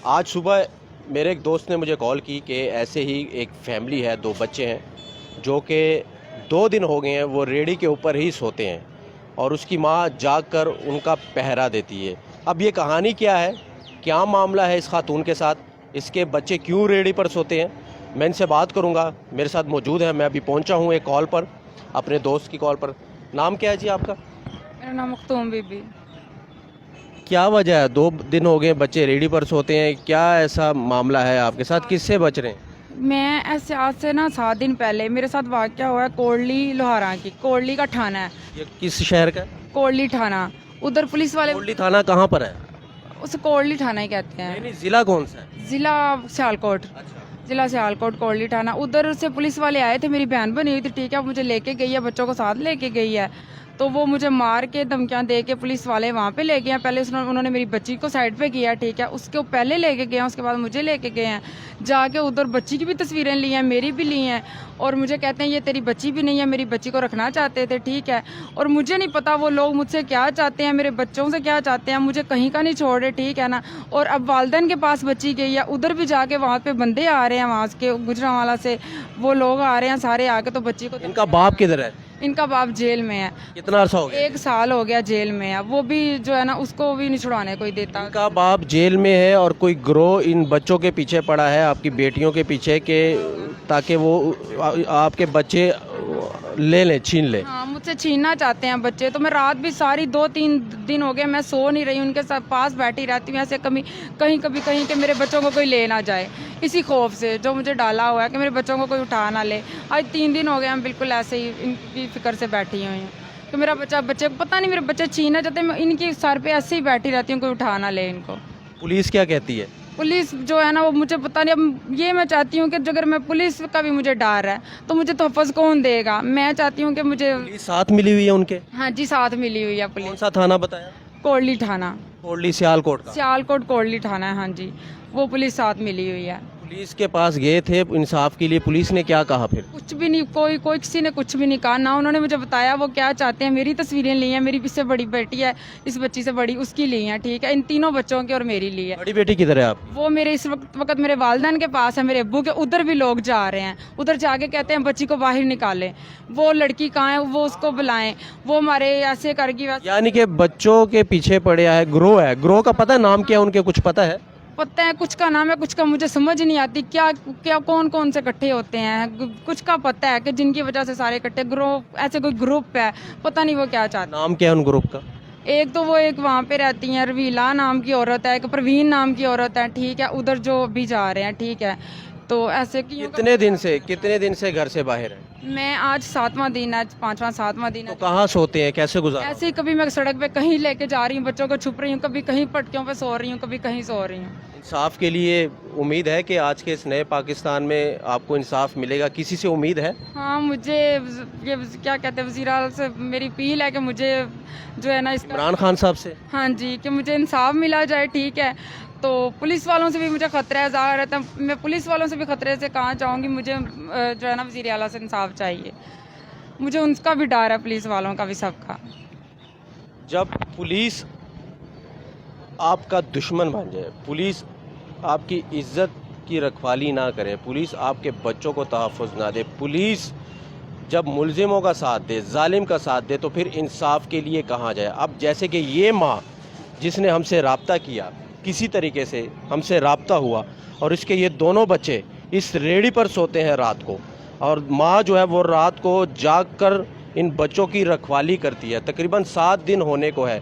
آج صبح میرے ایک دوست نے مجھے کال کی کہ ایسے ہی ایک فیملی ہے، 2 بچے ہیں جو کہ 2 دن ہو گئے ہیں وہ ریڑھی کے اوپر ہی سوتے ہیں اور اس کی ماں جاگ کر ان کا پہرا دیتی ہے۔ اب یہ کہانی کیا ہے، کیا معاملہ ہے اس خاتون کے ساتھ، اس کے بچے کیوں ریڑھی پر سوتے ہیں، میں ان سے بات کروں گا۔ میرے ساتھ موجود ہے، میں ابھی پہنچا ہوں ایک کال پر، اپنے دوست کی کال پر۔ نام کیا ہے جی آپ کا؟ میرا نام مختوم بی بی۔ کیا وجہ ہے 2 دن ہو گئے بچے ریڑھی پر سوتے ہیں، کیا ایسا معاملہ ہے آپ کے ساتھ، کس سے بچ رہے ہیں؟ میں ایسے آج سے 7 دن پہلے میرے ساتھ واقعہ ہوا ہے کوڑلی لوہارا کی، کوڑلی کا تھانہ ہے، یہ کس شہر کا ہے؟ کوڑلی تھانہ۔ ادھر پولیس والے کوٹلی تھانہ کہاں پر ہے؟ اسے کوڑلی تھانہ ہی کہتے ہیں۔ نہیں، ضلع کون سا ہے؟ ضلع سیالکوٹ، ضلع سیالکوٹ کوڑلی تھانہ۔ ادھر سے پولیس والے آئے تھے، میری بہن بنی ہوئی تھی، ٹھیک ہے، مجھے لے کے گئی ہے، بچوں کو ساتھ لے کے گئی ہے، تو وہ مجھے مار کے دھمکیاں دے کے پولیس والے وہاں پہ لے گئے ہیں۔ پہلے انہوں نے میری بچی کو سائڈ پہ کیا، ٹھیک ہے، اس کو پہلے لے کے گئے ہیں، اس کے بعد مجھے لے کے گئے ہیں، جا کے ادھر بچی کی بھی تصویریں لی ہیں، میری بھی لی ہیں، اور مجھے کہتے ہیں یہ تیری بچی بھی نہیں ہے، میری بچی کو رکھنا چاہتے تھے، ٹھیک ہے، اور مجھے نہیں پتا وہ لوگ مجھ سے کیا چاہتے ہیں، میرے بچوں سے کیا چاہتے ہیں، مجھے کہیں کا نہیں چھوڑ رہے، ٹھیک ہے نا۔ اور اب والدین کے پاس بچی گئی ہے، ادھر بھی جا کے وہاں پہ بندے آ رہے ہیں، وہاں کے گجرانوالہ سے وہ لوگ آ رہے ہیں سارے آ کے، تو بچی کو ان کا باپ کدھر ہے؟ ان کا باپ جیل میں ہے، کتنا عرصہ ہو گیا؟ 1 سال ہو گیا جیل میں ہے، وہ بھی جو ہے نا اس کو بھی نہیں چھڑوانے کوئی دیتا۔ ان کا باپ جیل میں ہے اور کوئی گروہ ان بچوں کے پیچھے پڑا ہے، آپ کی بیٹیوں کے پیچھے، کہ تاکہ وہ آپ کے بچے لے لیں، چھین لیں۔ ہاں، مجھ سے چھیننا چاہتے ہیں بچے، تو میں رات بھی ساری 2-3 دن ہو گئے میں سو نہیں رہی، ان کے ساتھ پاس بیٹھی رہتی ہوں، ایسے کہیں کہ میرے بچوں کو کوئی لے نہ جائے، اسی خوف سے جو مجھے ڈالا ہوا ہے کہ میرے بچوں کو کوئی اٹھا نہ لے۔ آج 3 دن ہو گئے ہم بالکل ایسے ہی ان کی فکر سے بیٹھی ہوئی ہیں کہ میرا بچے کو پتہ نہیں، میرے بچے چھیننا چاہتے ہیں، میں ان کی سر پہ ایسے ہی بیٹھی رہتی ہوں، کوئی اٹھا نہ لے ان کو۔ پولیس کیا کہتی ہے؟ پولیس جو ہے نا وہ مجھے پتہ نہیں، اب یہ میں چاہتی ہوں کہ اگر میں پولیس کا بھی مجھے ڈر ہے تو مجھے تحفظ کون دے گا؟ میں چاہتی ہوں کہ مجھے، پولیس ساتھ ملی ہوئی ہے ان کے؟ ہاں جی، ساتھ ملی ہوئی ہے کون پولیس۔ سا تھانہ بتایا؟ کوڑلی تھانہ، کوٹلی سیالکوٹ کا۔ سیالکوٹ کوڑلی تھانہ ہے، ہاں جی، وہ پولیس ساتھ ملی ہوئی ہے۔ پولیس کے پاس گئے تھے انصاف کے لیے، پولیس نے کیا کہا پھر؟ کچھ بھی نہیں، کوئی کسی نے کچھ بھی نہیں کہا، نہ انہوں نے مجھے بتایا وہ کیا چاہتے ہیں۔ میری تصویریں لی ہیں، میری اس سے بڑی بیٹی ہے، اس بچی سے بڑی اس کی لی ہیں، ٹھیک ہے، ان تینوں بچوں کی اور میری لی ہے۔ بڑی بیٹی کدھر ہے آپ؟ وہ میرے اس وقت میرے والدین کے پاس ہے، میرے ابو کے، ادھر بھی لوگ جا رہے ہیں، ادھر جا کے کہتے ہیں بچی کو باہر نکالیں، وہ لڑکی کہاں ہے، وہ اس کو بلائیں، وہ ہمارے ایسے کر گی ویسے۔ یعنی کہ بچوں کے پیچھے پڑے ہے، گروہ ہے، گروہ کا پتہ نام کیا ان کے، کچھ پتہ ہے؟ پتہ ہے کچھ کا نام ہے، کچھ کا مجھے سمجھ نہیں آتی کیا کون سے اکٹھے ہوتے ہیں، کچھ کا پتہ ہے کہ جن کی وجہ سے سارے اکٹھے، گروہ ایسے کوئی گروپ ہے، پتہ نہیں وہ کیا چاہتے ہیں۔ نام کیا ہے ان گروپ کا؟ ایک تو وہ ایک وہاں پہ رہتی ہیں، رویلا نام کی عورت ہے، ایک پروین نام کی عورت ہے، ٹھیک ہے، ادھر جو بھی جا رہے ہیں، ٹھیک ہے، تو ایسے کتنے دن سے گھر سے باہر ہیں؟ میں آج 7واں دن ہے، 5واں 7واں دن تو ہے۔ کہاں سوتے ہیں، کیسے گزارتے ہیں؟ ایسے ہی کبھی میں سڑک پہ کہیں لے کے جا رہی ہوں، بچوں کو چھپ رہی ہوں، کبھی کہیں پٹکیوں پہ سو رہی ہوں، کبھی کہیں سو رہی ہوں۔ انصاف کے لیے امید ہے کہ آج کے اس نئے پاکستان میں آپ کو انصاف ملے گا، کسی سے امید ہے؟ ہاں، مجھے یہ کیا کہتے ہیں، وزیر اعلیٰ سے میری اپیل ہے کہ مجھے جو ہے نا اس کا، عمران خان صاحب سے؟ ہاں جی، کہ مجھے انصاف ملا جائے، ٹھیک ہے۔ تو پولیس والوں سے بھی مجھے خطرہ ہے، ظاہر رہتا ہے، میں پولیس والوں سے بھی خطرے سے کہاں جاؤں گی، مجھے جو ہے نا وزیر اعلیٰ سے انصاف چاہیے، مجھے ان کا بھی ڈر ہے، پولیس والوں کا بھی، سب کا۔ جب پولیس آپ کا دشمن بن جائے، پولیس آپ کی عزت کی رکھوالی نہ کرے، پولیس آپ کے بچوں کو تحفظ نہ دے، پولیس جب ملزموں کا ساتھ دے، ظالم کا ساتھ دے، تو پھر انصاف کے لیے کہاں جائے؟ اب جیسے کہ یہ ماں جس نے ہم سے رابطہ کیا، کسی طریقے سے ہم سے رابطہ ہوا، اور اس کے یہ دونوں بچے اس ریڑھی پر سوتے ہیں رات کو، اور ماں جو ہے وہ رات کو جاگ کر ان بچوں کی رکھوالی کرتی ہے۔ تقریباً 7 دن ہونے کو ہے،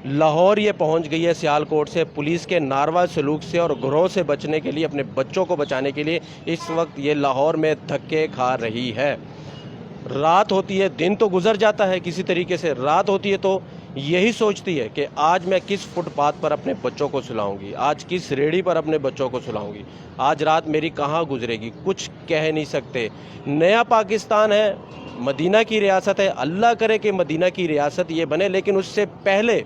لاہور یہ پہنچ گئی ہے سیالکوٹ سے، پولیس کے ناروا سلوک سے اور گروہ سے بچنے کے لیے، اپنے بچوں کو بچانے کے لیے اس وقت یہ لاہور میں دھکے کھا رہی ہے۔ رات ہوتی ہے، دن تو گزر جاتا ہے کسی طریقے سے، رات ہوتی ہے تو یہی سوچتی ہے کہ آج میں کس فٹ پاتھ پر اپنے بچوں کو سلاؤں گی، آج کس ریڑھی پر اپنے بچوں کو سلاؤں گی، آج رات میری کہاں گزرے گی، کچھ کہہ نہیں سکتے۔ نیا پاکستان ہے، مدینہ کی ریاست ہے، اللہ کرے کہ مدینہ کی ریاست یہ بنے، لیکن اس سے پہلے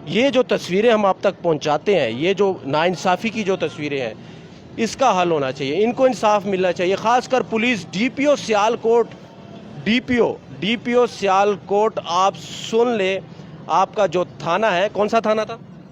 یہ جو تصویریں ہم آپ تک پہنچاتے ہیں، یہ جو ناانصافی کی جو تصویریں ہیں، اس کا حل ہونا چاہیے، ان کو انصاف ملنا چاہیے، خاص کر پولیس، ڈی پی او سیالکوٹ، ڈی پی او سیالکوٹ، آپ سن لیں، آپ کا جو تھانہ ہے، کون سا تھانہ تھا؟